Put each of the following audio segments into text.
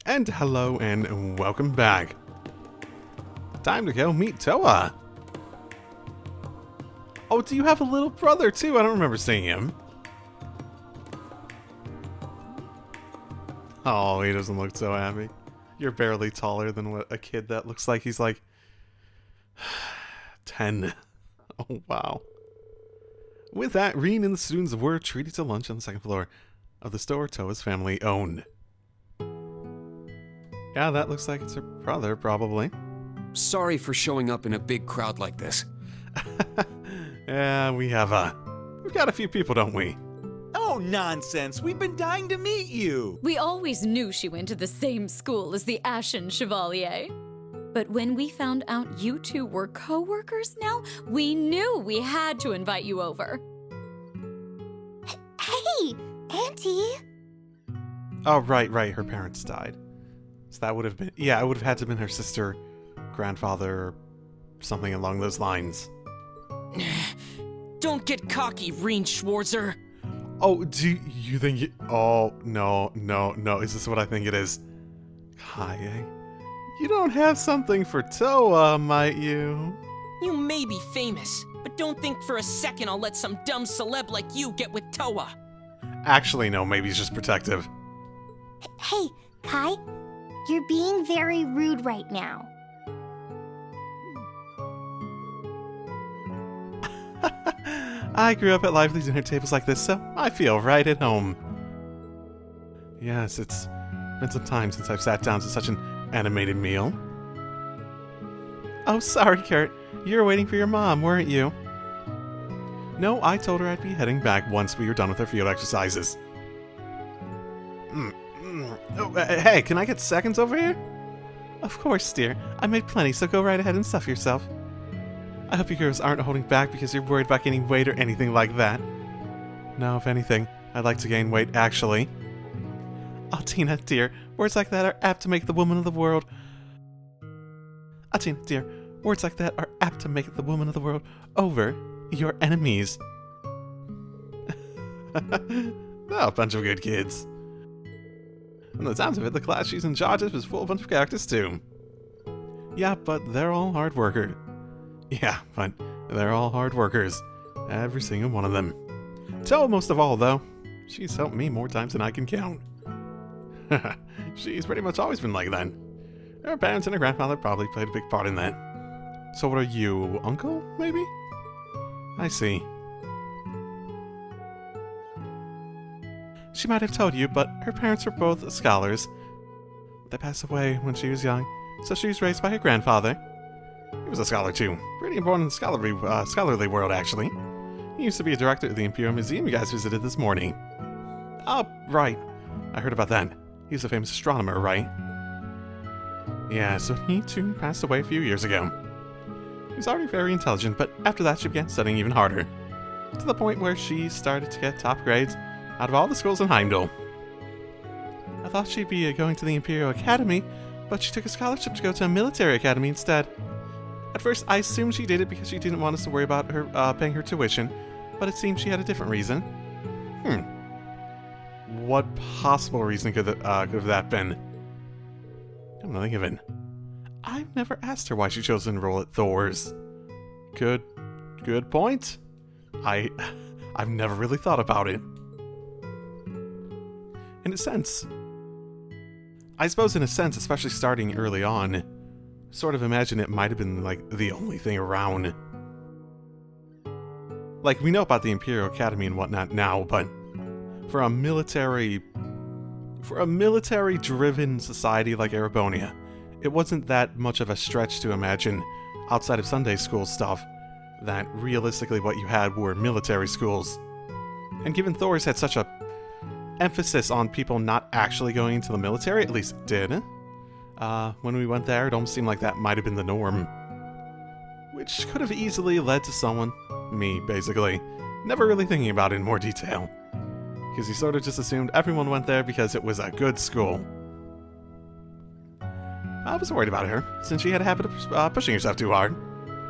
And hello and welcome back. Time to go meet Toa. Oh, do you have a little brother too? I don't remember seeing him. Oh, he doesn't look so happy. You're barely taller than what a kid that looks like he's like 10. Oh, wow. With that, Rean and the students were treated to lunch on the second floor of the store Toa's family owned. Yeah, that looks like it's her brother, probably. Sorry for showing up in a big crowd like this. Yeah, we've got a few people, don't we? Oh, nonsense. We've been dying to meet you. We always knew she went to the same school as the Ashen Chevalier. But when we found out you two were co-workers now, we knew we had to invite you over. Hey, Auntie. Oh, right. Her parents died. So that would have been... Yeah, it would have had to have been her sister, grandfather, or something along those lines. Don't get cocky, Rean Schwarzer. Oh, do you think it... Oh, no. Is this what I think it is? Kaye? You don't have something for Toa, might you? You may be famous, but don't think for a second I'll let some dumb celeb like you get with Toa. Actually, no, maybe he's just protective. Hey, Kai, you're being very rude right now. I grew up at lively dinner tables like this, so I feel right at home. Yes, it's been some time since I've sat down to such an animated meal. Oh, sorry, Kurt. You were waiting for your mom, weren't you? No, I told her I'd be heading back once we were done with our field exercises. Oh, hey, can I get seconds over here? Of course, dear. I made plenty, so go right ahead and stuff yourself. I hope you girls aren't holding back because you're worried about gaining weight or anything like that. No, if anything, I'd like to gain weight, actually. Oh, Tina, dear, words like that are apt to make the woman of the world... Oh, Tina, dear, words like that are apt to make the woman of the world over your enemies. Oh, a bunch of good kids. From the sounds of it, the class she's in charge of is full of a bunch of characters, too. Yeah, but they're all hard workers. Yeah, but they're all hard workers. Every single one of them. Toa most of all, though. She's helped me more times than I can count. She's pretty much always been like that. Her parents and her grandfather probably played a big part in that. So what are you, uncle, maybe? I see. She might have told you, but her parents were both scholars. They passed away when she was young, so she was raised by her grandfather. He was a scholar too. Pretty important in the scholarly world, actually. He used to be a director of the Imperial Museum you guys visited this morning. Oh, right. I heard about that. He was a famous astronomer, right? Yeah, so he too passed away a few years ago. He was already very intelligent, but after that she began studying even harder. To the point where she started to get top grades out of all the schools in Heimdall. I thought she'd be going to the Imperial Academy, but she took a scholarship to go to a military academy instead. At first, I assumed she did it because she didn't want us to worry about her paying her tuition, but it seems she had a different reason. What possible reason could have that been? I'm not thinking of it. I've never asked her why she chose to enroll at Thor's. Good point. I've never really thought about it. In a sense, especially starting early on, sort of imagine it might have been like the only thing around. Like, we know about the Imperial Academy and whatnot now, but for a military-driven society like Erebonia, it wasn't that much of a stretch to imagine, outside of Sunday school stuff, that realistically what you had were military schools. And given Thor's had such a emphasis on people not actually going into the military, at least it did, when we went there, it almost seemed like that might have been the norm. Which could have easily led to someone, me basically, never really thinking about it in more detail. Because he sort of just assumed everyone went there because it was a good school. I was worried about her, since she had a habit of pushing herself too hard.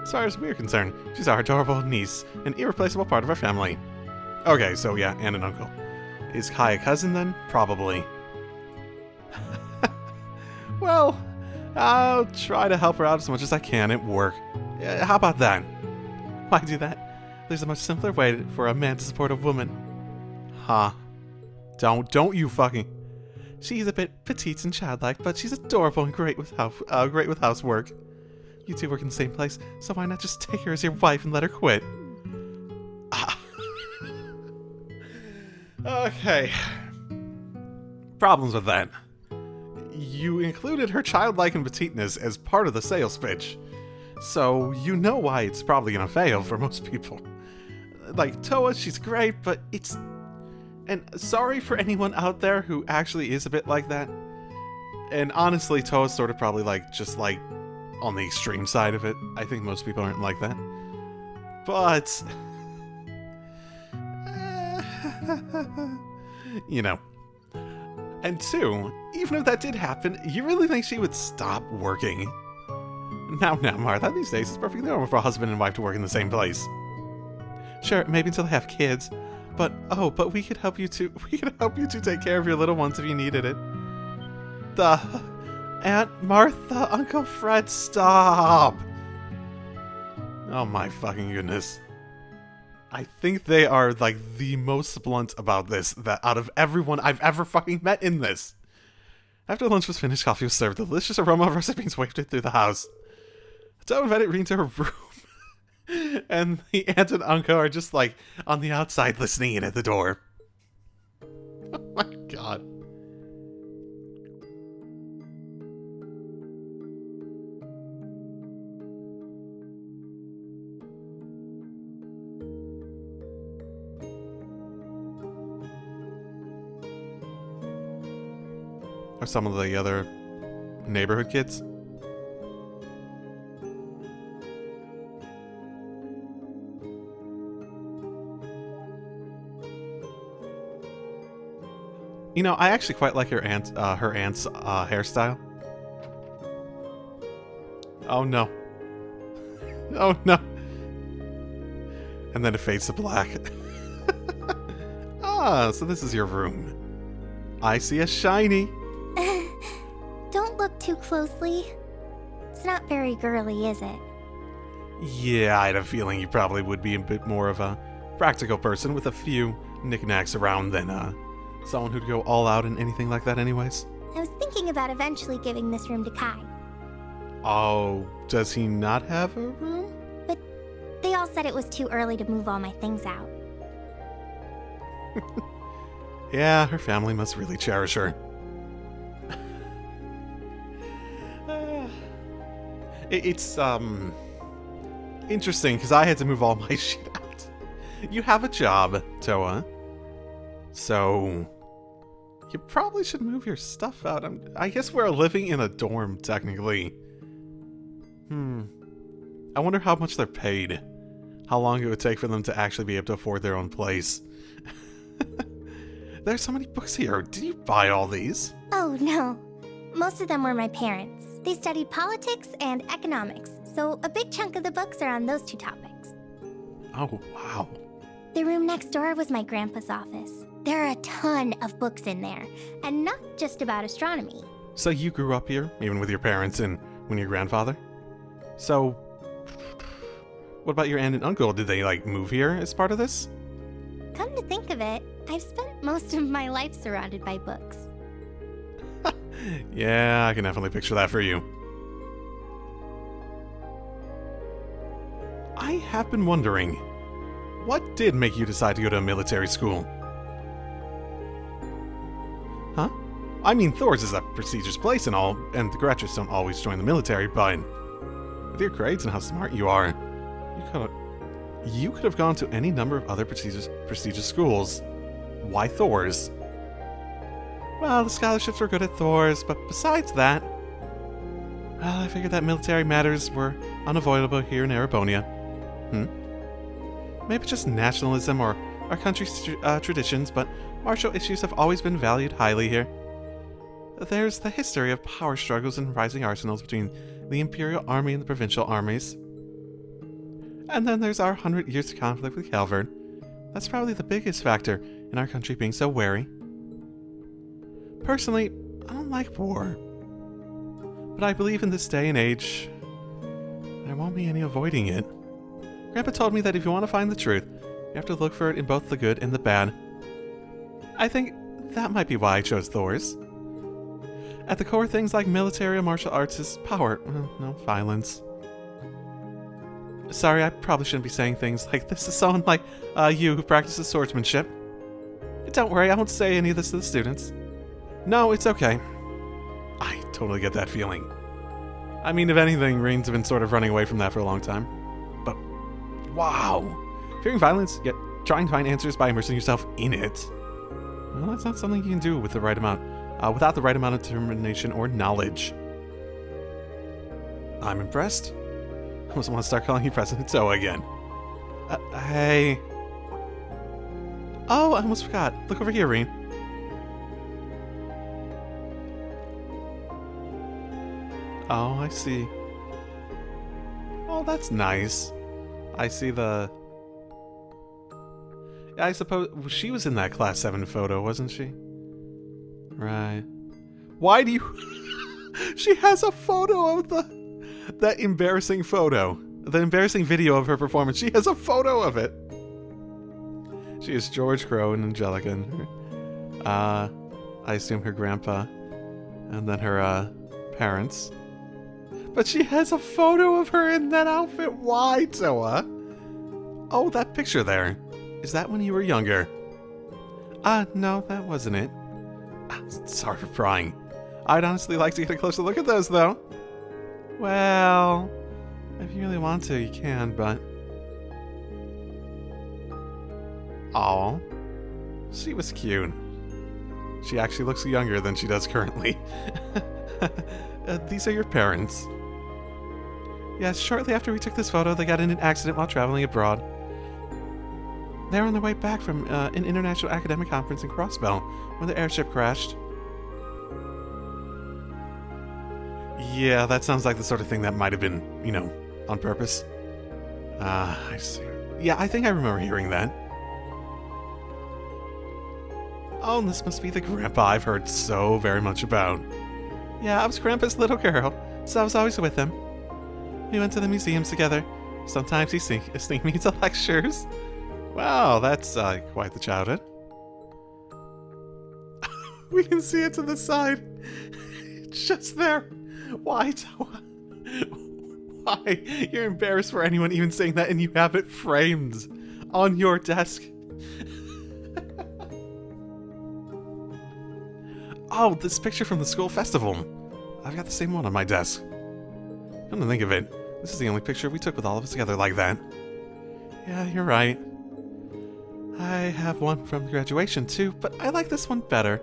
As far as we're concerned, she's our adorable niece, an irreplaceable part of our family. Okay, so yeah, and an uncle. Is Kai a cousin then? Probably. Well, I'll try to help her out as much as I can at work. How about that? Why do that? There's a much simpler way for a man to support a woman. Huh. Don't you fucking... She's a bit petite and childlike, but she's adorable and great with housework. You two work in the same place, so why not just take her as your wife and let her quit? Okay. Problems with that. You included her childlike and petiteness as part of the sales pitch, so you know why it's probably gonna fail for most people. Like, Toa, she's great, but it's... And sorry for anyone out there who actually is a bit like that. And honestly, Toa's sort of probably just on the extreme side of it. I think most people aren't like that. But... you know. And two, even if that did happen, you really think she would stop working? Now, Martha, these days it's perfectly normal for a husband and wife to work in the same place. Sure, maybe until they have kids, but we could help you to take care of your little ones if you needed it. Aunt Martha, Uncle Fred, stop! Oh my fucking goodness. I think they are the most blunt about this out of everyone I've ever fucking met in this. After lunch was finished, coffee was served. The delicious aroma of russet beans wafted through the house. Toa invited Rean to her room, and the aunt and uncle are just on the outside listening in at the door. Oh my god. Are some of the other neighborhood kids? You know, I actually quite like her aunt's hairstyle. Oh no. Oh no. And then it fades to black. Ah, so this is your room. I see a shiny. Don't look too closely. It's not very girly, is it? Yeah, I had a feeling you probably would be a bit more of a practical person with a few knickknacks around than someone who'd go all out in anything like that anyways. I was thinking about eventually giving this room to Kai. Oh, does he not have a room? But they all said it was too early to move all my things out. Yeah, her family must really cherish her. It's interesting, because I had to move all my shit out. You have a job, Toa. So, you probably should move your stuff out. I guess we're living in a dorm, technically. I wonder how much they're paid. How long it would take for them to actually be able to afford their own place. There's so many books here. Did you buy all these? Oh, no. Most of them were my parents. They studied politics and economics, so a big chunk of the books are on those two topics. Oh, wow. The room next door was my grandpa's office. There are a ton of books in there, and not just about astronomy. So you grew up here, even with your parents and your grandfather? So, what about your aunt and uncle? Did they, move here as part of this? Come to think of it, I've spent most of my life surrounded by books. Yeah, I can definitely picture that for you. I have been wondering, what did make you decide to go to a military school? Huh? I mean, Thor's is a prestigious place and all, and the graduates don't always join the military, but with your grades and how smart you are, you could have gone to any number of other prestigious schools. Why Thor's? Well, the scholarships were good at Thor's, but besides that, well, I figured that military matters were unavoidable here in Erebonia. Maybe just nationalism or our country's traditions, but martial issues have always been valued highly here. There's the history of power struggles and rising arsenals between the Imperial Army and the provincial armies. And then there's our 100 years of conflict with Calvert. That's probably the biggest factor in our country being so wary. Personally, I don't like war. But I believe in this day and age, there won't be any avoiding it. Grandpa told me that if you want to find the truth, you have to look for it in both the good and the bad. I think that might be why I chose Thor's. At the core, things like military or martial arts is power, no violence. Sorry, I probably shouldn't be saying things like this to someone like you who practices swordsmanship. Don't worry, I won't say any of this to the students. No, it's okay. I totally get that feeling. I mean, if anything, Rean's been sort of running away from that for a long time. But, wow. Fearing violence, yet trying to find answers by immersing yourself in it. Well, that's not something you can do with the right amount, without the right amount of determination or knowledge. I'm impressed. I almost want to start calling you President Toa again. Hey. Oh, I almost forgot. Look over here, Rean. Oh, I see. Oh, that's nice. I see the... I suppose she was in that Class 7 photo, wasn't she? Right. Why do you... She has a photo of that embarrassing photo. The embarrassing video of her performance. She has a photo of it. She is George Crow and Angelica. And her, I assume her grandpa. And then her parents. But she has a photo of her in that outfit. Why, Toa? Oh, that picture there. Is that when you were younger? No, that wasn't it. Sorry for prying. I'd honestly like to get a closer look at those, though. Well, if you really want to, you can, but... Aw. She was cute. She actually looks younger than she does currently. These are your parents. Yes, shortly after we took this photo, they got in an accident while traveling abroad. They were on their way back from an international academic conference in Crossbell when the airship crashed. Yeah, that sounds like the sort of thing that might have been, you know, on purpose. I see. Yeah, I think I remember hearing that. Oh, and this must be the grandpa I've heard so very much about. Yeah, I was Grandpa's little girl, so I was always with him. We went to the museums together. Sometimes he'd sneak me to lectures. Wow, that's quite the childhood. We can see it to the side. It's just there. Why, Toa? Why? You're embarrassed for anyone even saying that, and you have it framed on your desk. Oh, this picture from the school festival. I've got the same one on my desk. Come to think of it, this is the only picture we took with all of us together like that. Yeah, you're right. I have one from graduation too, but I like this one better.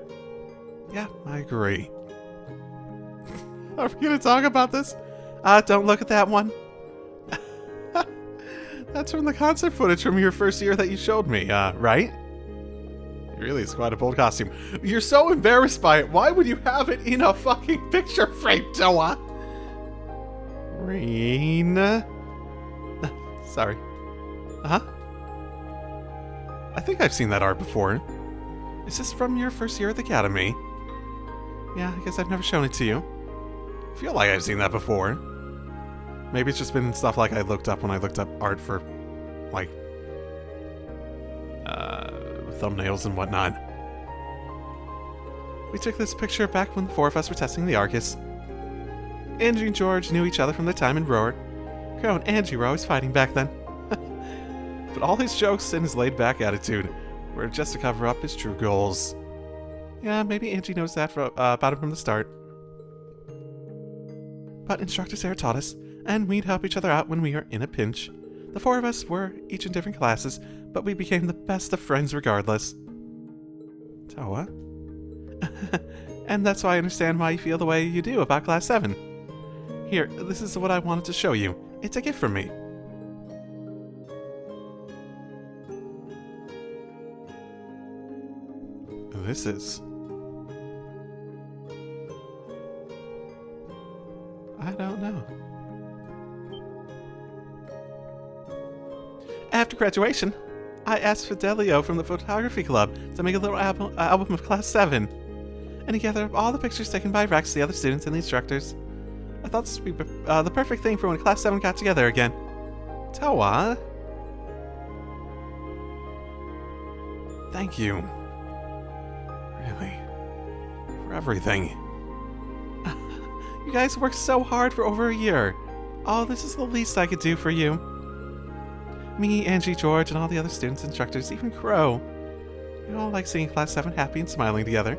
Yeah, I agree. Are we gonna talk about this? Don't look at that one. That's from the concert footage from your first year that you showed me, right? It really is quite a bold costume. You're so embarrassed by it. Why would you have it in a fucking picture frame, Toa? Rean. Sorry. Huh? I think I've seen that art before. Is this from your first year at the academy? Yeah, I guess I've never shown it to you. I feel like I've seen that before. Maybe it's just been stuff like I looked up when I looked up art for, like, thumbnails and whatnot. We took this picture back when the four of us were testing the Arcus. Angie and George knew each other from their time in Roar. Crow and Angie were always fighting back then. But all his jokes and his laid-back attitude were just to cover up his true goals. Yeah, maybe Angie knows that about him from the start. But Instructor Sarah taught us, and we'd help each other out when we were in a pinch. The four of us were each in different classes, but we became the best of friends regardless. Toa? And that's why I understand why you feel the way you do about Class 7. Here, this is what I wanted to show you. It's a gift from me. This is... I don't know. graduation, I asked Fidelio from the photography club to make a little album of Class 7. And he gathered up all the pictures taken by Rex, the other students, and the instructors. I thought this would be the perfect thing for when Class 7 got together again. Toa? Thank you. Really. For everything. You guys worked so hard for over a year. Oh, this is the least I could do for you. Me, Angie, George, and all the other students, instructors, even Crow. We all like seeing Class 7 happy and smiling together.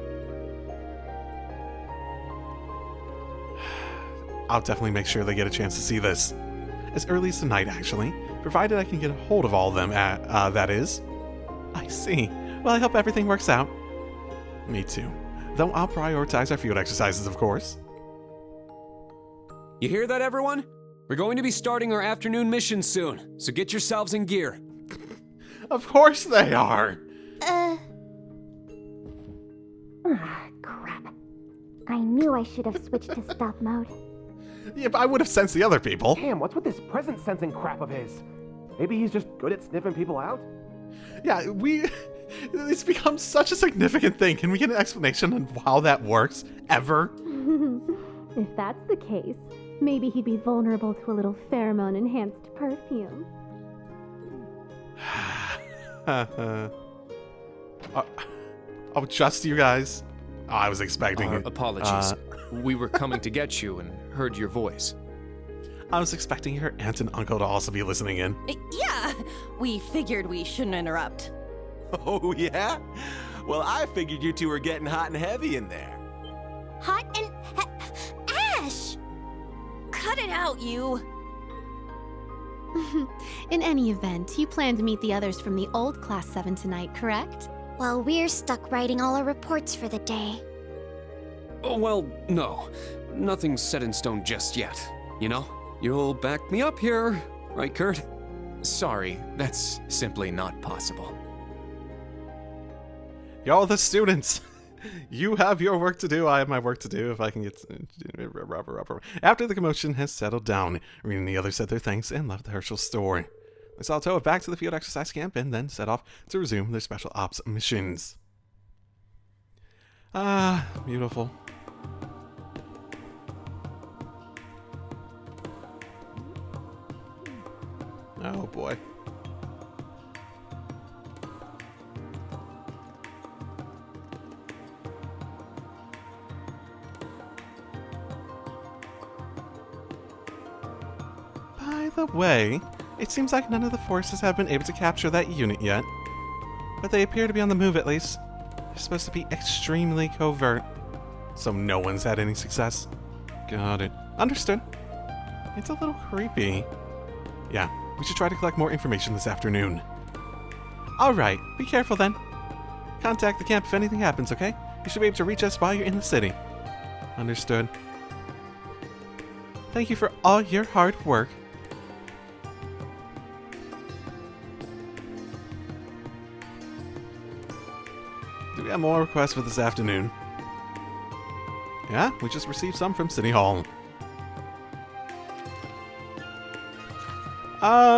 I'll definitely make sure they get a chance to see this. As early as tonight, actually. Provided I can get a hold of all of them, that is. I see. Well, I hope everything works out. Me too. Though I'll prioritize our field exercises, of course. You hear that, everyone? We're going to be starting our afternoon mission soon, so get yourselves in gear. Of course they are! Crap. I knew I should have switched to stop mode. Yeah, but I would have sensed the other people. Damn, what's with this present sensing crap of his? Maybe he's just good at sniffing people out? Yeah, it's become such a significant thing. Can we get an explanation on how that works? Ever? If that's the case, maybe he'd be vulnerable to a little pheromone-enhanced perfume. Oh, just you guys? Oh, I was expecting it. Apologies. We were coming to get you and heard your voice. I was expecting your aunt and uncle to also be listening in. Yeah, we figured we shouldn't interrupt. Oh, yeah? Well, I figured you two were getting hot and heavy in there. Hot and... Ash! Cut it out, you. In any event, you plan to meet the others from the old Class 7 tonight, correct? Well, we're stuck writing all our reports for the day. Oh, well, no. Nothing's set in stone just yet, you know? You'll back me up here, right, Kurt? Sorry, that's simply not possible. Y'all the students, you have your work to do. I have my work to do. If I can get... After the commotion has settled down, Rean and the others said their thanks and left the Herschel store. They saw Toa back to the field exercise camp and then set off to resume their special ops missions. Ah, beautiful. Oh boy. By the way, it seems like none of the forces have been able to capture that unit yet. But they appear to be on the move at least. They're supposed to be extremely covert. So no one's had any success. Got it. Understood. It's a little creepy. Yeah, we should try to collect more information this afternoon. Alright, be careful then. Contact the camp if anything happens, okay? You should be able to reach us while you're in the city. Understood. Thank you for all your hard work. Do we have more requests for this afternoon? Yeah, we just received some from City Hall.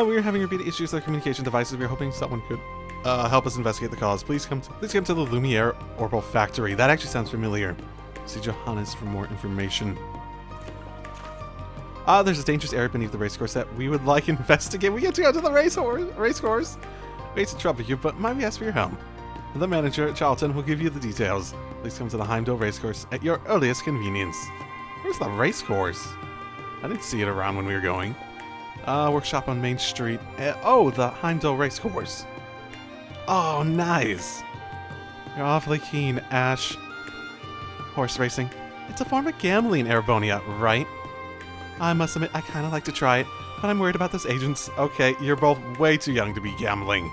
We are having repeated issues with our communication devices. We are hoping someone could help us investigate the cause. Please come to the Lumiere Orbital Factory. That actually sounds familiar. See Johannes for more information. There's a dangerous area beneath the racecourse that we would like to investigate. We get to go to the racecourse. We hate to trouble you, but might we ask for your help? The manager, Charlton, will give you the details. Please come to the Heimdall Racecourse at your earliest convenience. Where's the racecourse? I didn't see it around when we were going. Workshop on Main Street. Oh, the Heimdall Racecourse. Oh, nice. You're awfully keen, Ash. Horse racing. It's a form of gambling in Erebonia, right? I must admit, I kind of like to try it, but I'm worried about those agents. Okay, you're both way too young to be gambling.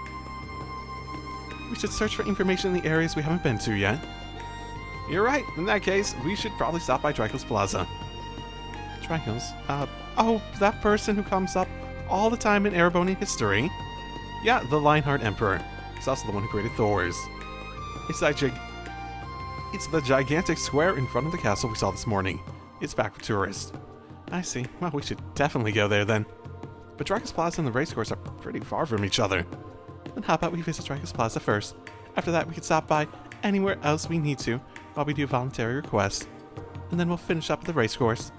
We should search for information in the areas we haven't been to yet. You're right. In that case, we should probably stop by Drykel's Plaza. Drykel's? Oh, that person who comes up all the time in Erebonian history? Yeah, the Lionheart Emperor. He's also the one who created Thor's. It's the gigantic square in front of the castle we saw this morning. It's back for tourists. I see. Well, we should definitely go there then. but Dracus Plaza and the racecourse are pretty far from each other. Then how about we visit Dracus Plaza first? After that, we can stop by anywhere else we need to while we do voluntary requests. And then we'll finish up at the racecourse.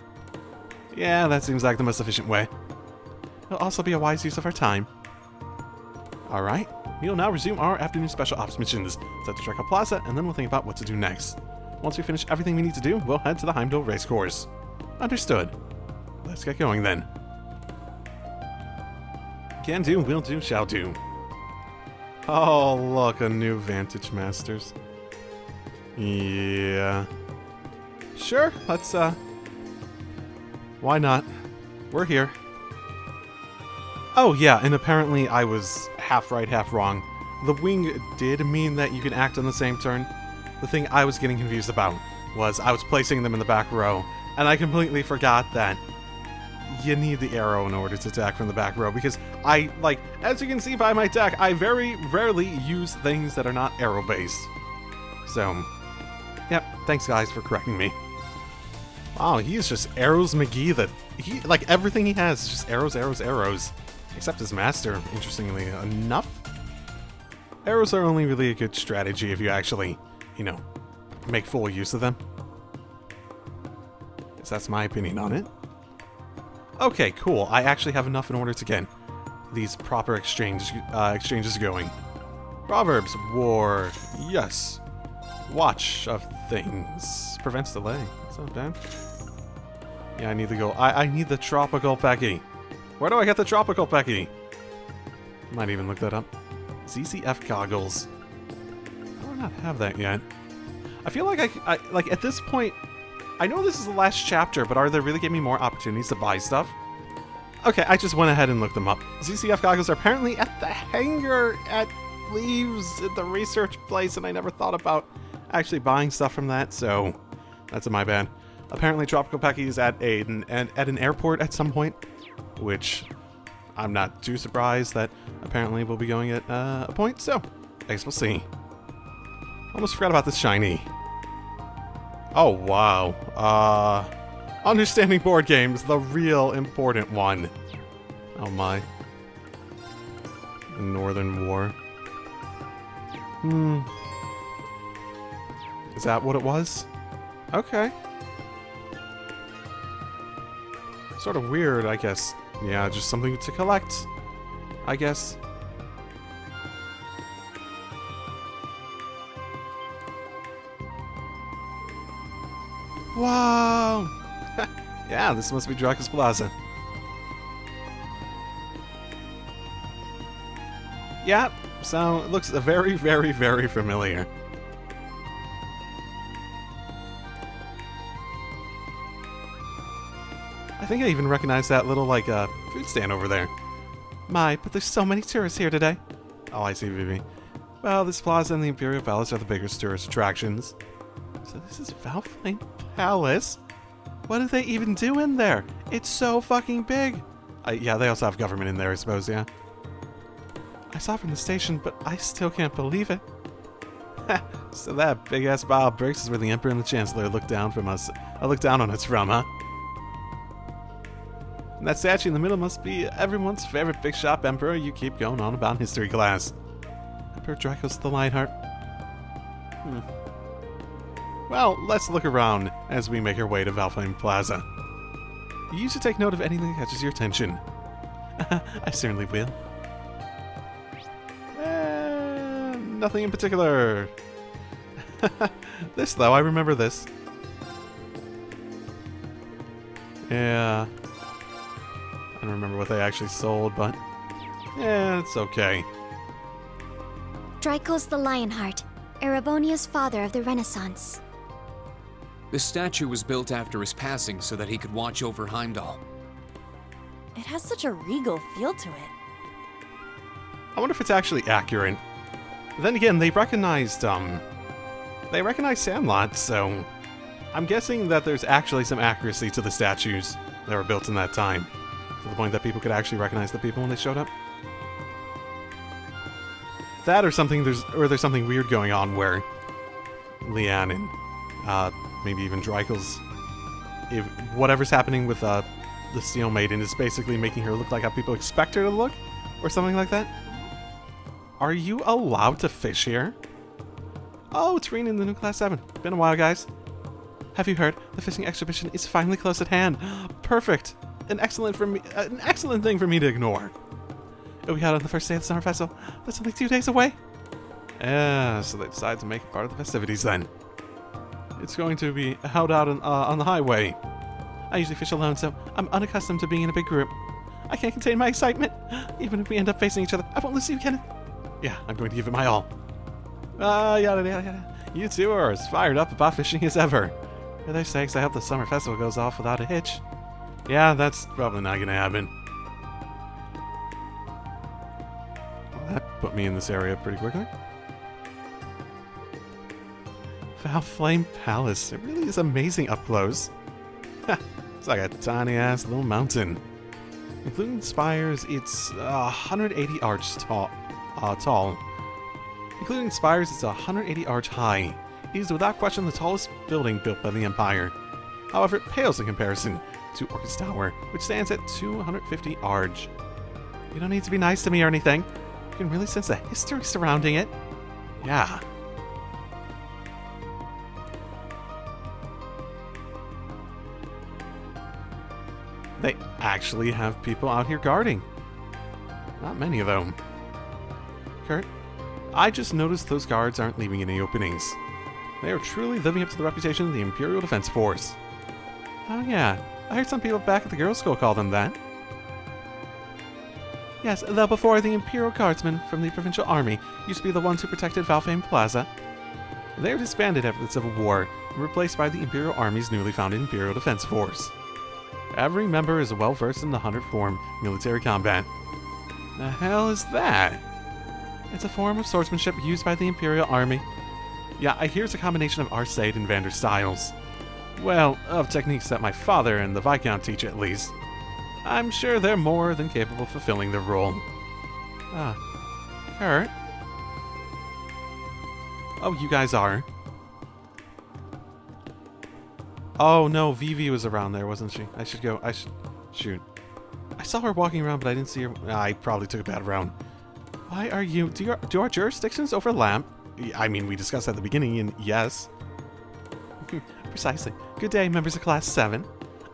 Yeah, that seems like the most efficient way. It'll also be a wise use of our time. Alright, we'll now resume our afternoon special ops missions. Set to Dracus Plaza, and then we'll think about what to do next. Once we finish everything we need to do, we'll head to the Heimdall racecourse. Understood. Let's get going then. Can do, will do, shall do. Oh, look, a new Vantage Masters. Yeah. Sure, let's, why not? We're here. Oh, yeah, and apparently I was half right, half wrong. The wing did mean that you can act on the same turn. The thing I was getting confused about was I was placing them in the back row, and I completely forgot that you need the arrow in order to attack from the back row, because as you can see by my deck, I very rarely use things that are not arrow-based. So, yep, thanks guys for correcting me. Wow, he is just Arrows McGee everything he has is just arrows, arrows, arrows. Except his master, interestingly enough. Arrows are only really a good strategy if you actually, make full use of them. Guess that's my opinion on it. Okay, cool. I actually have enough in order to get these proper exchanges going. Proverbs, war, yes. Watch of things. Prevents delay. That's not bad. Yeah, I need to go. I need the tropical Pecky. Where do I get the tropical Pecky? Might even look that up. ZCF goggles. I do not have that yet. I feel like I at this point, I know this is the last chapter, but are they really giving me more opportunities to buy stuff? Okay, I just went ahead and looked them up. ZCF goggles are apparently at the hangar at Leaves at the research place, and I never thought about actually buying stuff from that, so that's my bad. Apparently Tropical Pecky is at an airport at some point, which I'm not too surprised that apparently we'll be going at a point, so I guess we'll see. Almost forgot about this shiny. Oh, wow. Understanding board games, the real important one. Oh my. The Northern War. Is that what it was? Okay. Sort of weird, I guess. Yeah, just something to collect, I guess. Wow! Yeah, this must be Dracus Plaza. Yeah, so it looks very, very, very familiar. I think I even recognize that little, food stand over there. My, but there's so many tourists here today. Oh, I see, Vivi. Well, this plaza and the Imperial Palace are the biggest tourist attractions. So this is Valflame Palace? What do they even do in there? It's so fucking big. Yeah, they also have government in there, I suppose, yeah. I saw it from the station, but I still can't believe it. So that big-ass pile of bricks is where the Emperor and the Chancellor look down on us from, huh? And that statue in the middle must be everyone's favorite big shop Emperor you keep going on about in history class. Emperor Dracos the Lionheart. Well, let's look around as we make our way to Valflame Plaza. You should take note of anything that catches your attention. I certainly will. Nothing in particular. This, though, I remember this. Yeah. I don't remember what they actually sold, but yeah, it's okay. Dracos the Lionheart, Erebonia's father of the Renaissance. The statue was built after his passing so that he could watch over Heimdall. It has such a regal feel to it. I wonder if it's actually accurate. Then again, they recognized Sandlot, so I'm guessing that there's actually some accuracy to the statues that were built in that time, to the point that people could actually recognize the people when they showed up. That or something, there's something weird going on where Leanne and maybe even Dracos, if whatever's happening with the Steel Maiden is basically making her look like how people expect her to look, or something like that. Are you allowed to fish here? Oh, it's Rean in the new Class 7. Been a while, guys. Have you heard? The fishing exhibition is finally close at hand. Perfect. An excellent thing for me to ignore. It'll be out on the first day of the summer festival. That's only 2 days away. So they decided to make it part of the festivities then. It's going to be held out on the highway. I usually fish alone, so I'm unaccustomed to being in a big group. I can't contain my excitement. Even if we end up facing each other, I won't lose you, Kenneth. Yeah, I'm going to give it my all. Yada yada yada. You two are as fired up about fishing as ever. For their sakes, I hope the summer festival goes off without a hitch. Yeah, that's probably not gonna happen. Well, that put me in this area pretty quickly. Val Flame Palace. It really is amazing up close. It's like a tiny-ass little mountain. Including spires, it's 180 arch tall. Including spires, it's 180 arch high. It is without question the tallest building built by the Empire. However, it pales in comparison to Orchid's Tower, which stands at 250 arch. You don't need to be nice to me or anything. You can really sense the history surrounding it. Yeah. They actually have people out here guarding. Not many of them. Kurt, I just noticed those guards aren't leaving any openings. They are truly living up to the reputation of the Imperial Defense Force. Oh yeah, I heard some people back at the girls' school call them that. Yes, though before the Imperial Guardsmen from the Provincial Army used to be the ones who protected Valfame Plaza. They were disbanded after the Civil War and replaced by the Imperial Army's newly founded Imperial Defense Force. Every member is well versed in the 100 form military combat. The hell is that? It's a form of swordsmanship used by the Imperial Army. Yeah, I hear it's a combination of Arcade and Vander styles. Well, of techniques that my father and the Viscount teach at least. I'm sure they're more than capable of fulfilling their role. Kurt? Oh, you guys are. Oh no, Vivi was around there, wasn't she? Shoot. I saw her walking around, but I didn't see her. I probably took a bad round. Why are you... Do our jurisdictions overlap? I mean, we discussed at the beginning, and yes. Precisely. Good day, members of Class 7.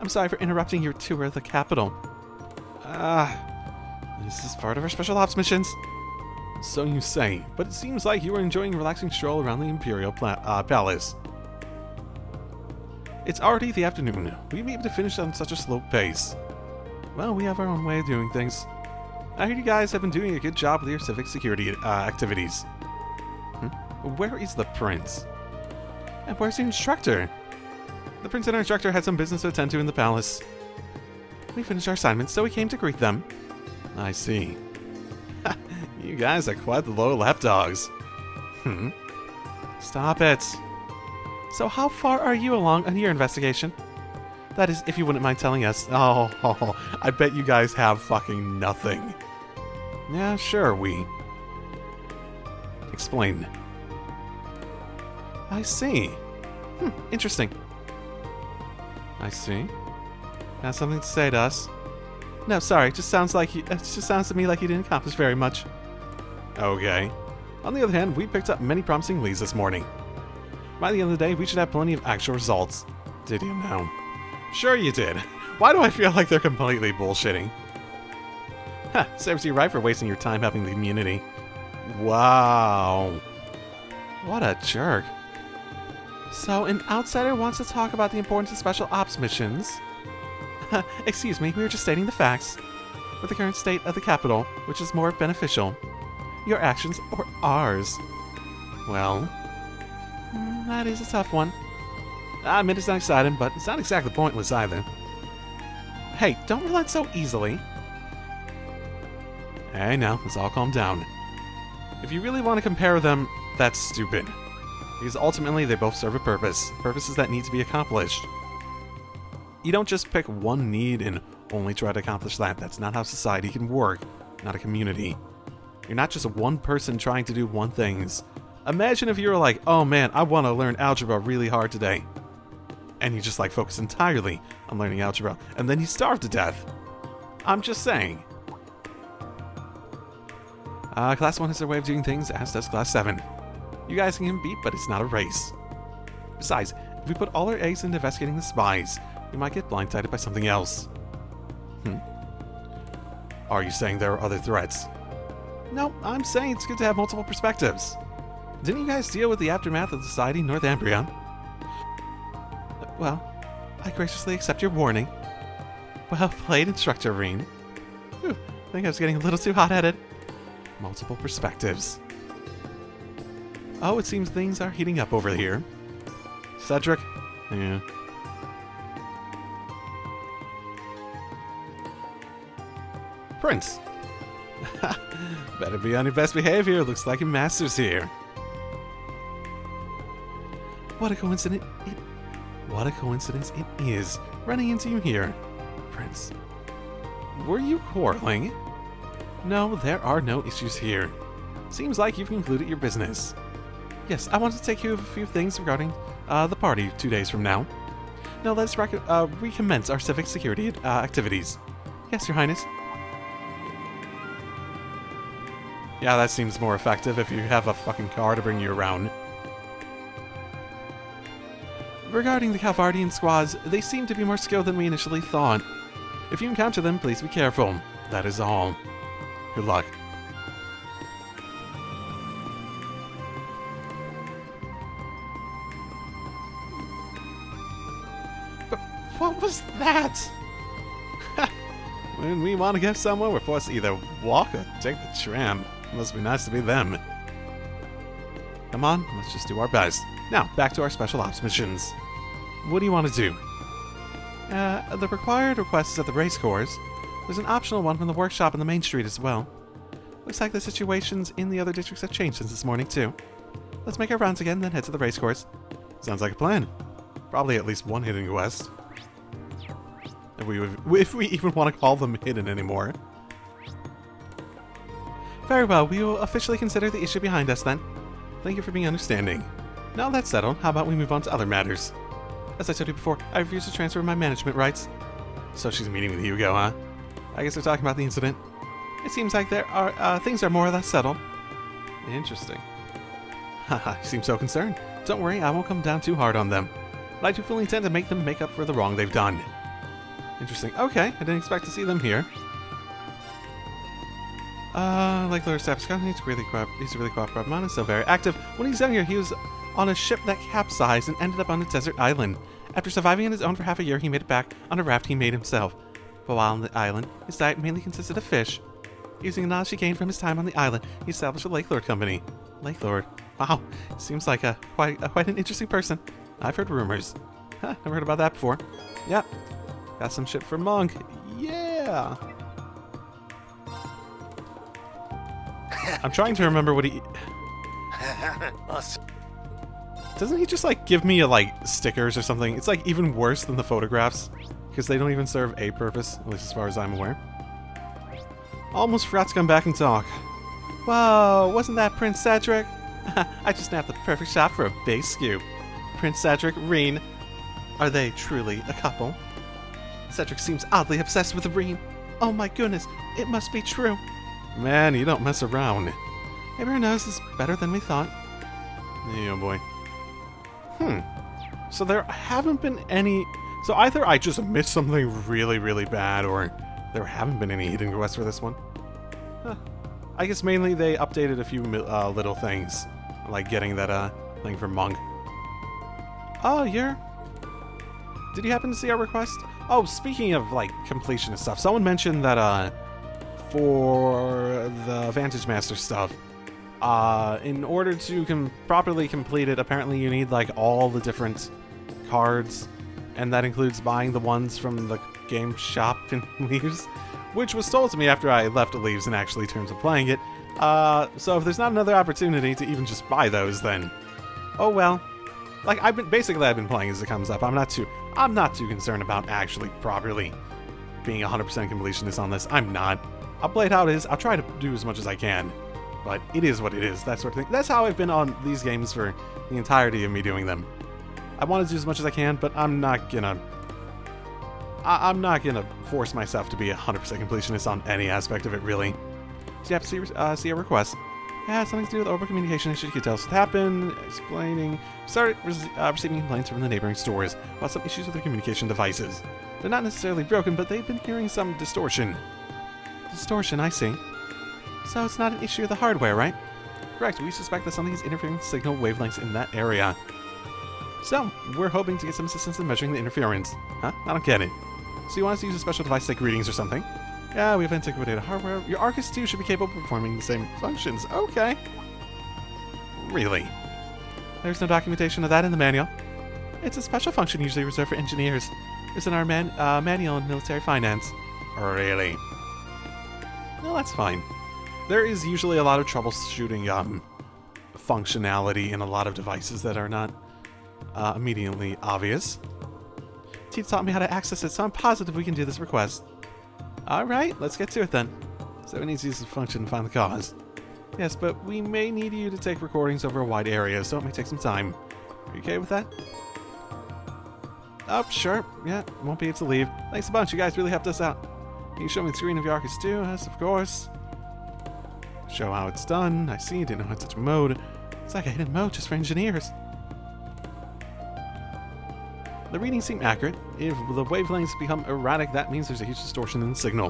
I'm sorry for interrupting your tour of the capital. This is part of our special ops missions. So you say, but it seems like you are enjoying a relaxing stroll around the Imperial Palace. It's already the afternoon. Will you be able to finish on such a slow pace? Well, we have our own way of doing things. I heard you guys have been doing a good job with your civic security activities. Where is the prince? And where's the instructor? The prince and our instructor had some business to attend to in the palace. We finished our assignments, so we came to greet them. I see. You guys are quite the low lapdogs. Stop it. So how far are you along on your investigation? That is, if you wouldn't mind telling us. Oh, I bet you guys have fucking nothing. Yeah, sure, we. Explain. I see. Interesting. I see. Got something to say to us? No, sorry. It just sounds to me like you didn't accomplish very much. Okay. On the other hand, we picked up many promising leads this morning. By the end of the day, we should have plenty of actual results. Did you know? Sure you did. Why do I feel like they're completely bullshitting? Serves you right for wasting your time helping the community. Wow. What a jerk. So, an outsider wants to talk about the importance of special ops missions. Excuse me, we were just stating the facts. With the current state of the capital, which is more beneficial? Your actions or ours? Well, that is a tough one. I admit it's not exciting, but it's not exactly pointless either. Hey, don't relent so easily. Hey, now, let's all calm down. If you really want to compare them, that's stupid. Because ultimately, they both serve a purpose. Purposes that need to be accomplished. You don't just pick one need and only try to accomplish that. That's not how society can work. Not a community. You're not just one person trying to do one thing. Imagine if you were like, oh man, I want to learn algebra really hard today. and he just like focused entirely on learning algebra, and then he starved to death. I'm just saying. Class 1 has their way of doing things, as does Class 7. You guys can beat, but it's not a race. Besides, if we put all our eggs into investigating the spies, we might get blindsided by something else. Are you saying there are other threats? No, I'm saying it's good to have multiple perspectives. Didn't you guys deal with the aftermath of the Society Northambrion? Well, I graciously accept your warning. Well played, Instructor Rean. Whew, I think I was getting a little too hot-headed. Multiple perspectives. Oh, it seems things are heating up over here. Cedric? Yeah. Prince! Better be on your best behavior. Looks like your master's here. What a coincidence it is, running into you here. Prince. Were you quarreling? No, there are no issues here. Seems like you've concluded your business. Yes, I want to take you of a few things regarding the party 2 days from now. Now let's recommence our civic security activities. Yes, Your Highness. Yeah, that seems more effective if you have a fucking car to bring you around. Regarding the Calvardian squads, they seem to be more skilled than we initially thought. If you encounter them, please be careful. That is all. Good luck. But what was that? When we want to get somewhere, we're forced to either walk or take the tram. Must be nice to be them. Come on, let's just do our best. Now, back to our special ops missions. What do you want to do? The required request is at the race course. There's an optional one from the workshop on the main street as well. Looks like the situations in the other districts have changed since this morning, too. Let's make our rounds again, then head to the race course. Sounds like a plan. Probably at least one hidden quest. If we even want to call them hidden anymore. Very well, we will officially consider the issue behind us then. Thank you for being understanding. Now that's settled, how about we move on to other matters? As I told you before, I refuse to transfer my management rights. So she's meeting with Hugo, huh? I guess they're talking about the incident. It seems like there are things are more or less settled. Interesting. Haha, you seem so concerned. Don't worry, I won't come down too hard on them. But I do fully intend to make them make up for the wrong they've done. Interesting. Okay, I didn't expect to see them here. Like Lord Sapscon, he's a really cooperative man and so very active. When he's younger, he was on a ship that capsized and ended up on a desert island. After surviving on his own for half a year, he made it back on a raft he made himself. But while on the island, his diet mainly consisted of fish. Using the knowledge he gained from his time on the island, he established a Lake Lord company. Lake Lord? Wow, seems like quite an interesting person. I've heard rumors. Huh, never heard about that before. Yep. Got some shit for Monk. Yeah! I'm trying to remember what he... Doesn't he just, like, give me, stickers or something? It's, like, even worse than the photographs. Because they don't even serve a purpose, at least as far as I'm aware. Almost forgot to come back and talk. Whoa, wasn't that Prince Cedric? I just snapped the perfect shot for a big scoop. Prince Cedric, Rean. Are they truly a couple? Cedric seems oddly obsessed with Rean. Oh my goodness, it must be true. Man, you don't mess around. Maybe our nose is better than we thought. Yeah, boy. So there haven't been any... So either I just missed something really, really bad, or there haven't been any hidden quests for this one. Huh. I guess mainly they updated a few little things, like getting that thing from Monk. Oh, Did you happen to see our request? Oh, speaking of, completion and stuff, someone mentioned that, for the Vantage Master stuff, in order to properly complete it, apparently you need, all the different cards, and that includes buying the ones from the game shop in Leaves, which was told to me after I left Leaves in actually terms of playing it. So if there's not another opportunity to even just buy those, then, oh well. I've been playing as it comes up. I'm not too concerned about actually properly being 100% completionist on this. I'm not. I'll play it how it is. I'll try to do as much as I can, but it is what it is. That sort of thing. That's how I've been on these games for the entirety of me doing them. I want to do as much as I can, but I'm not gonna force myself to be 100% completionist on any aspect of it, really. So yep, see a request. Yeah, something to do with orbital communication issue. You could tell us what happened. Explaining. Started receiving complaints from the neighboring stores about some issues with their communication devices. They're not necessarily broken, but they've been hearing some distortion. Distortion, I see. So it's not an issue of the hardware, right? Correct, we suspect that something is interfering with signal wavelengths in that area. So, we're hoping to get some assistance in measuring the interference. Huh? I don't get it. So you want us to use a special device to take readings or something? Yeah, we have antiquated hardware. Your Arcus 2 should be capable of performing the same functions. Okay. Really? There's no documentation of that in the manual. It's a special function usually reserved for engineers. It's in our manual in military finance. Really? No, that's fine. There is usually a lot of troubleshooting functionality in a lot of devices that are not immediately obvious. T taught me how to access it, so I'm positive we can do this request. Alright, let's get to it then. So we need to use the function to find the cause. Yes, but we may need you to take recordings over a wide area, so it may take some time. Are you okay with that? Oh, sure. Yeah, won't be able to leave. Thanks a bunch, you guys really helped us out. Can you show me the screen of your Arcus 2? Yes, of course. Show how it's done. I see, didn't know how to touch a mode. It's like a hidden mode just for engineers. The readings seem accurate. If the wavelengths become erratic, that means there's a huge distortion in the signal.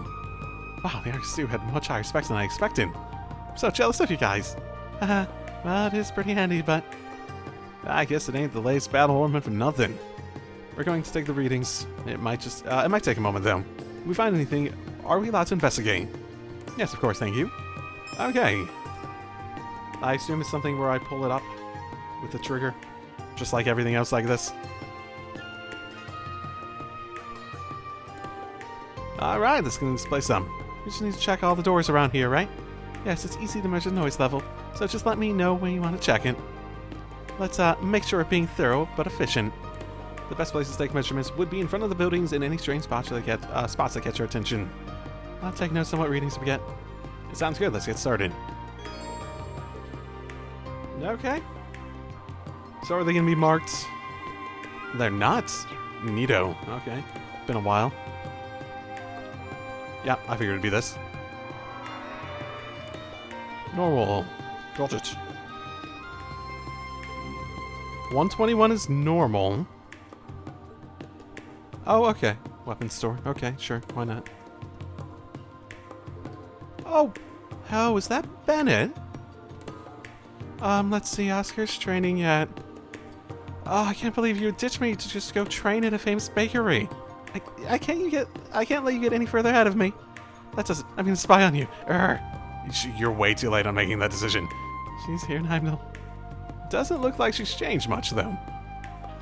Wow, the Arcus 2 had much higher specs than I expected. I'm so jealous of you guys. Haha, well, it is pretty handy, but I guess it ain't the latest battle ornament for nothing. We're going to take the readings. It might take a moment though. If we find anything, are we allowed to investigate? Yes, of course, thank you. Okay. I assume it's something where I pull it up with the trigger, just like everything else like this. Alright, let's get this place up. We just need to check all the doors around here, right? Yes, it's easy to measure the noise level, so just let me know when you want to check it. Let's make sure we're being thorough but efficient. The best place to take measurements would be in front of the buildings in any strange spots that catch your attention. I'll take notes on what readings we get. It sounds good, let's get started. Okay. So are they going to be marked? They're not. Neato. Okay. Been a while. Yeah, I figured it'd be this. Normal. Got it. 121 is normal. Oh, okay. Weapons store. Okay, sure. Why not? Oh, is that Bennett? Let's see. Oscar's training at... Oh, I can't believe you ditched me to just go train at a famous bakery. I can't let you get any further ahead of me. That doesn't... I mean, spy on you. You're way too late on making that decision. She's here in Heimdall. Doesn't look like she's changed much, though.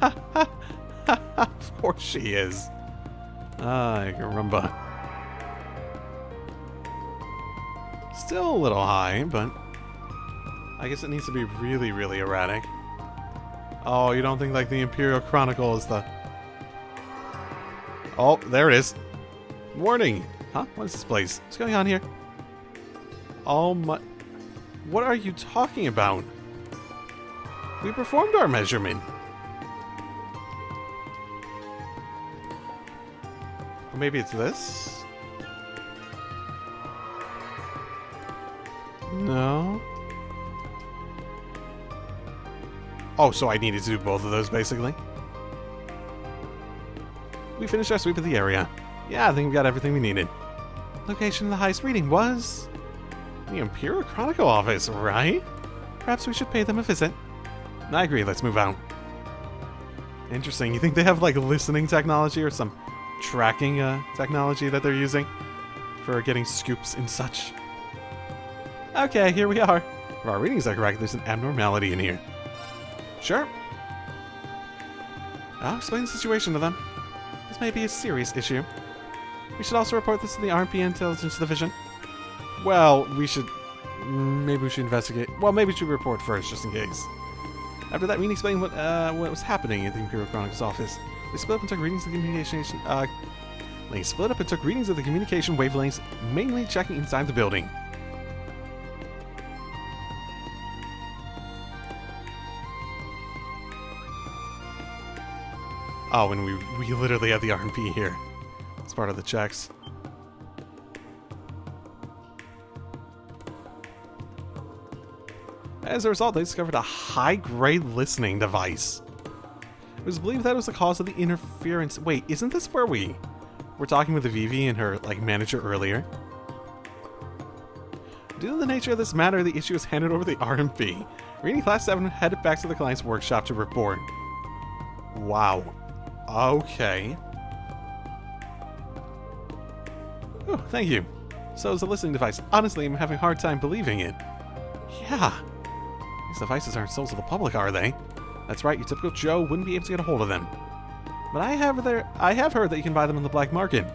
Of course she is. Caramba. Still a little high, but I guess it needs to be really, really erratic. Oh, you don't think like the Imperial Chronicle is the... Oh, there it is. Warning! Huh? What is this place? What's going on here? Oh my... What are you talking about? We performed our measurement. Or maybe it's this? No. Oh, so I needed to do both of those, basically. We finished our sweep of the area. Yeah, I think we got everything we needed. Location of the highest reading was... the Imperial Chronicle office, right? Perhaps we should pay them a visit. I agree, let's move out. Interesting, you think they have like listening technology or some tracking technology that they're using for getting scoops and such? Okay, here we are. If our readings are correct, there's an abnormality in here. Sure. I'll explain the situation to them. This may be a serious issue. We should also report this to the RP Intelligence Division. Well, we should... maybe we should investigate. Well, maybe we should report first, just in case. After that, Rean explained what was happening at the Imperial Chronicles office. They split up and took readings of the communication... they split up and took readings of the communication wavelengths, mainly checking inside the building. Oh, and we literally have the R&B here. It's part of the checks. As a result, they discovered a high-grade listening device. It was believed that it was the cause of the interference. Wait, isn't this where we were talking with Vivi and her, manager earlier? Due to the nature of this matter, the issue was handed over to the R&B. Rean Class 7 headed back to the client's workshop to report. Wow. Okay. Oh, thank you. So it's a listening device. Honestly, I'm having a hard time believing it. Yeah. These devices aren't sold to the public, are they? That's right, your typical Joe wouldn't be able to get a hold of them. But I have heard that you can buy them on the black market.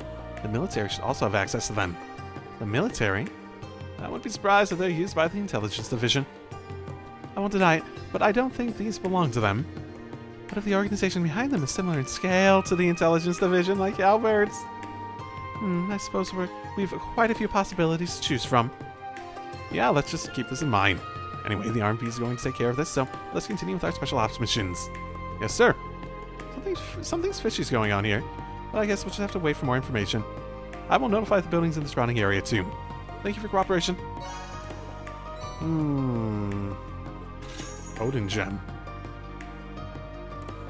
The military should also have access to them. The military? I wouldn't be surprised if they're used by the intelligence division. I won't deny it, but I don't think these belong to them. What if the organization behind them is similar in scale to the intelligence division, like Albert's? I suppose we've quite a few possibilities to choose from. Yeah, let's just keep this in mind. Anyway, the R&B is going to take care of this, so let's continue with our special ops missions. Yes, sir. Something's fishy's going on here, but I guess we'll just have to wait for more information. I will notify the buildings in the surrounding area, too. Thank you for cooperation. Odin gem.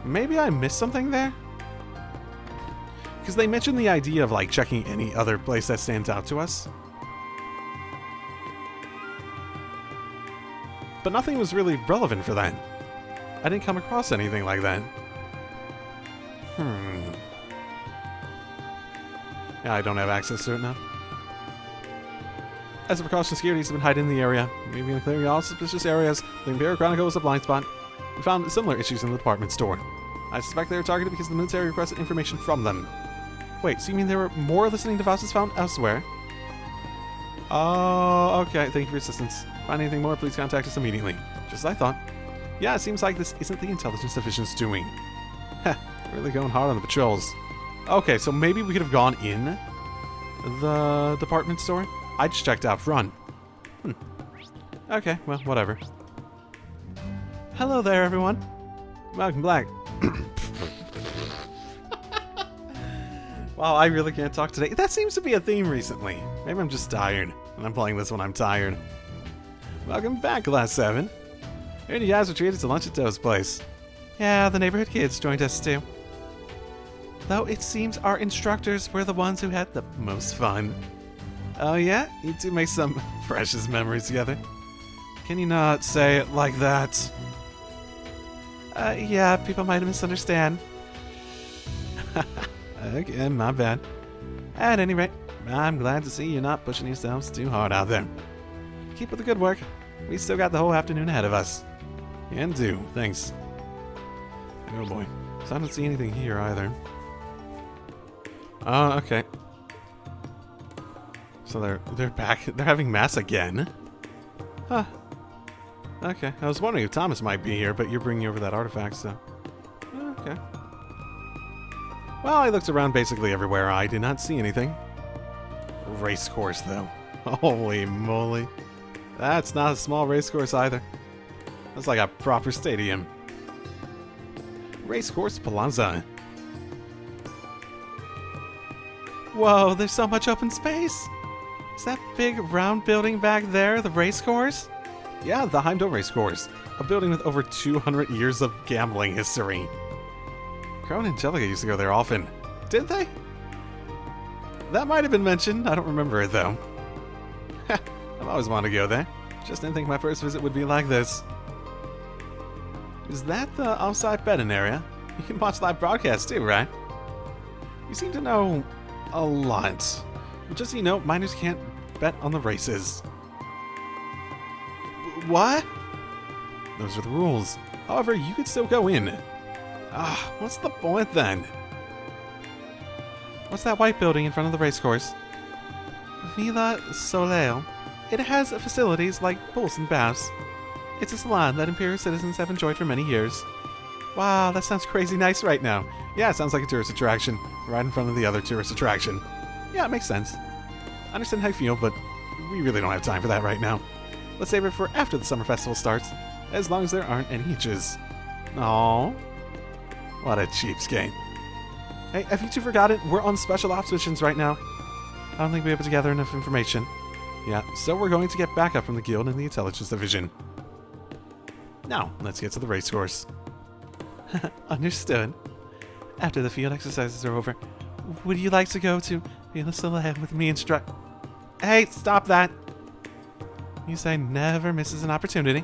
Maybe I missed something there? Because they mentioned the idea of, checking any other place that stands out to us. But nothing was really relevant for that. I didn't come across anything like that. Yeah, I don't have access to it now. As a precaution, securities have been hiding in the area. Maybe in clearing all suspicious areas, the Imperial Chronicle was a blind spot. We found similar issues in the department store. I suspect they were targeted because the military requested information from them. Wait, so you mean there were more listening devices found elsewhere? Oh, okay. Thank you for your assistance. Find anything more, please contact us immediately. Just as I thought. Yeah, it seems like this isn't the intelligence division's doing. Heh, really going hard on the patrols. Okay, so maybe we could have gone in the department store? I just checked out front. Okay, well, whatever. Hello there, everyone. Welcome back. Wow, I really can't talk today. That seems to be a theme recently. Maybe I'm just tired, and I'm playing this when I'm tired. Welcome back, Class 7. Heard you guys were treated to lunch at Doe's place. Yeah, the neighborhood kids joined us too. Though it seems our instructors were the ones who had the most fun. Oh yeah? You two make some precious memories together. Can you not say it like that? Yeah, people might misunderstand. Okay, my bad. At any rate, I'm glad to see you're not pushing yourselves too hard out there. Keep up the good work. We still got the whole afternoon ahead of us. And do, thanks. Oh boy. So I don't see anything here either. Oh, okay. So they're back. They're having mass again. Huh. Okay. I was wondering if Thomas might be here, but you're bringing over that artifact, so. Okay. Well, I looked around basically everywhere. I did not see anything. Race course, though. Holy moly. That's not a small race course either. That's like a proper stadium. Racecourse Plaza. Whoa, there's so much open space. Is that big round building back there the racecourse? Yeah, the Heimdall Racecourse. A building with over 200 years of gambling history. Crow and Angelica used to go there often. Did they? That might have been mentioned. I don't remember it, though. I've always wanted to go there. Just didn't think my first visit would be like this. Is that the offsite betting area? You can watch live broadcasts too, right? You seem to know a lot. But just so you know, minors can't bet on the races. What? Those are the rules. However, you could still go in. What's the point then? What's that white building in front of the racecourse? Villa Soleil. It has facilities like pools and baths. It's a salon that Imperial citizens have enjoyed for many years. Wow, that sounds crazy nice right now. Yeah, it sounds like a tourist attraction, right in front of the other tourist attraction. Yeah, it makes sense. I understand how you feel, but we really don't have time for that right now. Let's save it for after the summer festival starts, as long as there aren't any hitches. Aww. What a cheapskate. Hey, have you two forgotten? We're on special ops missions right now. I don't think we'll be able to gather enough information. Yeah, so we're going to get backup from the guild and the intelligence division. Now, let's get to the race course. Understood. After the field exercises are over, would you like to go to Field Silhouette with me, instructor? Hey, stop that! You say never misses an opportunity.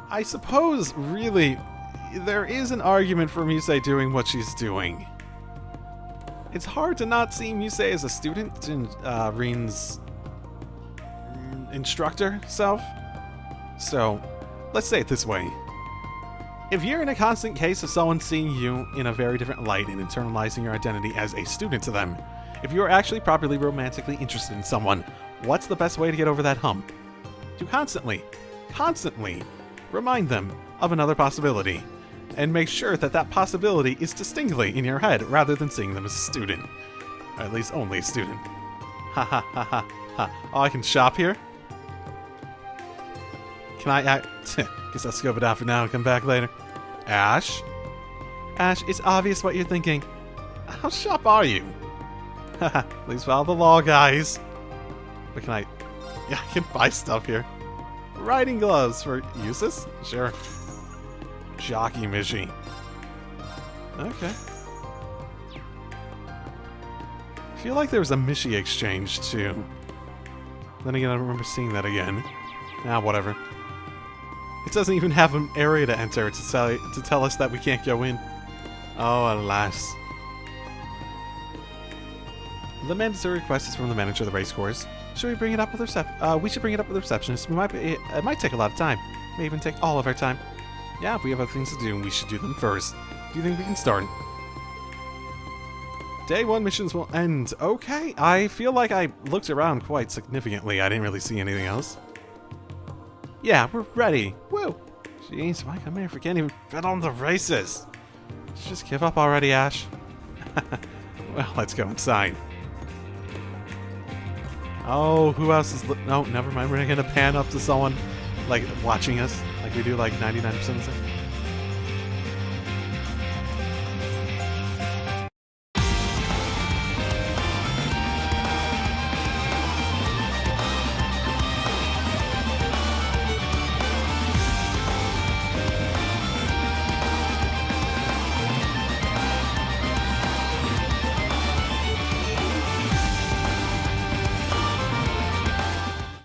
I suppose, really, there is an argument for Musei doing what she's doing. It's hard to not see Musei as a student in Rean's instructor self. So, let's say it this way. If you're in a constant case of someone seeing you in a very different light and internalizing your identity as a student to them, if you are actually properly romantically interested in someone, what's the best way to get over that hump? To constantly remind them of another possibility, and make sure that that possibility is distinctly in your head rather than seeing them as a student. Or at least only a student. Ha ha ha ha ha. Oh, I can shop here? Can I guess I'll scope it out for now and come back later. Ash? Ash, it's obvious what you're thinking. How sharp are you? Haha, please follow the law, guys. But can I... Yeah, I can buy stuff here. Riding gloves for uses? Sure. Jockey Mishi. Okay. I feel like there was a Mishi exchange, too. Then again, I don't remember seeing that again. Ah, whatever. It doesn't even have an area to enter to tell us that we can't go in. Oh, alas. The mandatory request is from the manager of the race course. Should we bring it up with we should bring it up with the receptionist. It might take a lot of time. It may even take all of our time. Yeah, if we have other things to do, we should do them first. Do you think we can start? Day 1 missions will end. Okay, I feel like I looked around quite significantly. I didn't really see anything else. Yeah, we're ready. Woo! Jeez, why come here if we can't even bet on the races? Let's just give up already, Ash. Well, let's go inside. Oh, who else is... No, never mind. We're going to pan up to someone, like, watching us, like we do, like, 99% of the time.